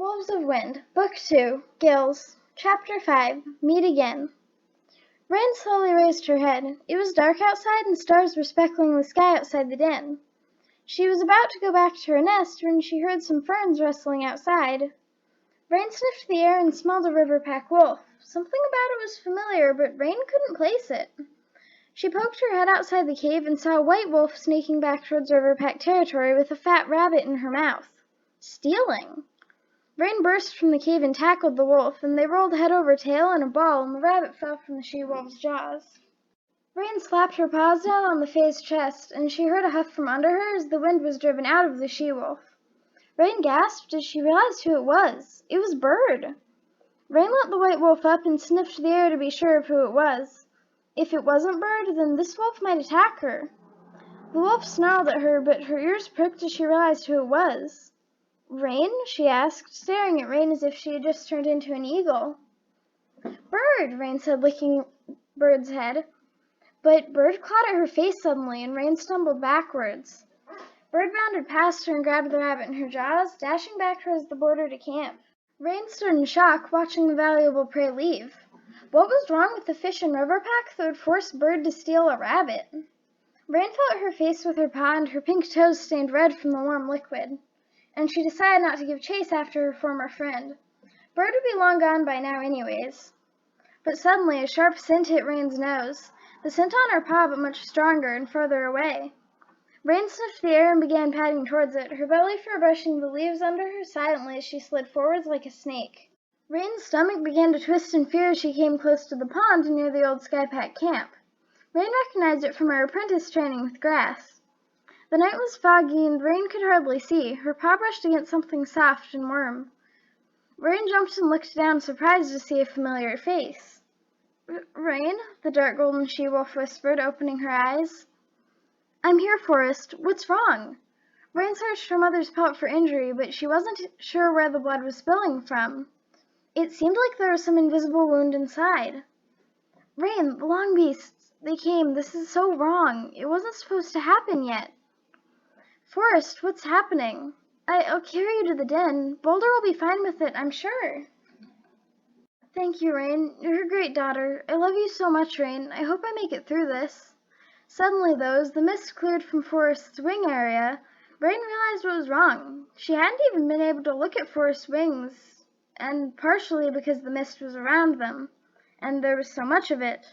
Wolves of Wind, Book 2, Gills, Chapter 5, Meet Again. Rain slowly raised her head. It was dark outside and stars were speckling the sky outside the den. She was about to go back to her nest when she heard some ferns rustling outside. Rain sniffed the air and smelled a riverpack wolf. Something about it was familiar, but Rain couldn't place it. She poked her head outside the cave and saw a white wolf sneaking back towards riverpack territory with a fat rabbit in her mouth. Stealing! Rain burst from the cave and tackled the wolf, and they rolled head over tail in a ball, and the rabbit fell from the she-wolf's jaws. Rain slapped her paws down on the Fae's chest, and she heard a huff from under her as the wind was driven out of the she-wolf. Rain gasped as she realized who it was. It was Bird. Rain let the white wolf up and sniffed the air to be sure of who it was. If it wasn't Bird, then this wolf might attack her. The wolf snarled at her, but her ears pricked as she realized who it was. "Rain?" she asked, staring at Rain as if she had just turned into an eagle. "Bird," Rain said, licking Bird's head. But Bird clawed at her face suddenly, and Rain stumbled backwards. Bird bounded past her and grabbed the rabbit in her jaws, dashing back towards the border to camp. Rain stood in shock, watching the valuable prey leave. What was wrong with the fish and river pack that would force Bird to steal a rabbit? Rain felt her face with her paw, and her pink toes stained red from the warm liquid. And she decided not to give chase after her former friend. Bird would be long gone by now anyways. But suddenly a sharp scent hit Rain's nose, the scent on her paw but much stronger and further away. Rain sniffed the air and began padding towards it, her belly fur brushing the leaves under her silently as she slid forwards like a snake. Rain's stomach began to twist in fear as she came close to the pond near the old Skypack camp. Rain recognized it from her apprentice training with grass. The night was foggy and Rain could hardly see. Her paw brushed against something soft and warm. Rain jumped and looked down, surprised to see a familiar face. "Rain?" the dark golden she-wolf whispered, opening her eyes. "I'm here, Forrest. What's wrong?" Rain searched her mother's pelt for injury, but she wasn't sure where the blood was spilling from. It seemed like there was some invisible wound inside. "Rain, the long beasts, they came. This is so wrong. It wasn't supposed to happen yet." "Forrest, what's happening?" I'll carry you to the den. Boulder will be fine with it, I'm sure." "Thank you, Rain. You're a great daughter. I love you so much, Rain. I hope I make it through this." Suddenly, though, as the mist cleared from Forrest's wing area, Rain realized what was wrong. She hadn't even been able to look at Forrest's wings, and partially because the mist was around them, and there was so much of it.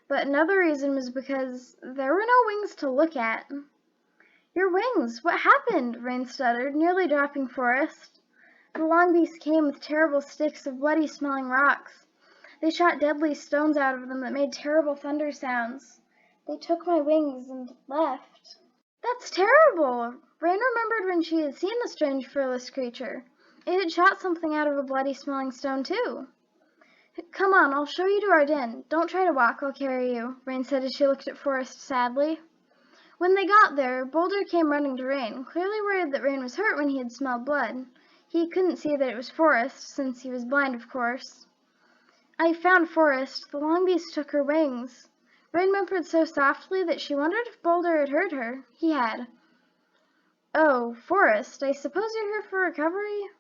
But another reason was because there were no wings to look at. "Your wings! What happened?" Rain stuttered, nearly dropping Forrest. The long beasts came with terrible sticks of bloody-smelling rocks. They shot deadly stones out of them that made terrible thunder sounds. They took my wings and left. "That's terrible!" Rain remembered when she had seen the strange furless creature. It had shot something out of a bloody-smelling stone, too. "Come on, I'll show you to our den. Don't try to walk, I'll carry you," Rain said as she looked at Forrest sadly. When they got there, Boulder came running to Rain, clearly worried that Rain was hurt when he had smelled blood. He couldn't see that it was Forrest, since he was blind, of course. "I found Forrest. The long beast took her wings." Rain whimpered so softly that she wondered if Boulder had heard her. He had. "Oh, Forrest, I suppose you're here for recovery?"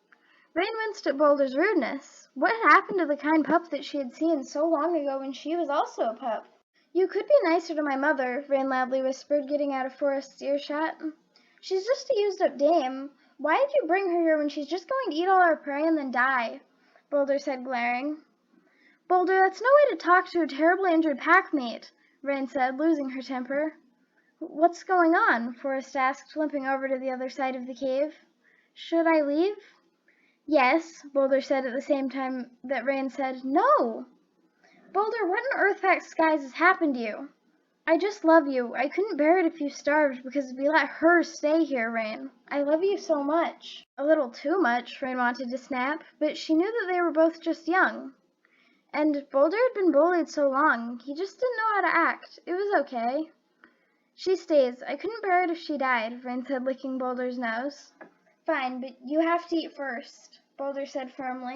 Rain winced at Boulder's rudeness. What had happened to the kind pup that she had seen so long ago when she was also a pup? "You could be nicer to my mother," Rain loudly whispered, getting out of Forrest's earshot. "She's just a used-up dame. Why did you bring her here when she's just going to eat all our prey and then die?" Boulder said, glaring. "Boulder, that's no way to talk to a terribly injured packmate," Rain said, losing her temper. "What's going on?" Forrest asked, limping over to the other side of the cave. "Should I leave?" "Yes," Boulder said at the same time that Rain said, "No!" "Boulder, what in Earthpack skies has happened to you?" "I just love you. I couldn't bear it if you starved because we let her stay here, Rain. I love you so much." A little too much, Rain wanted to snap, but she knew that they were both just young. And Boulder had been bullied so long, he just didn't know how to act. It was okay. "She stays. I couldn't bear it if she died," Rain said, licking Boulder's nose. "Fine, but you have to eat first," Boulder said firmly.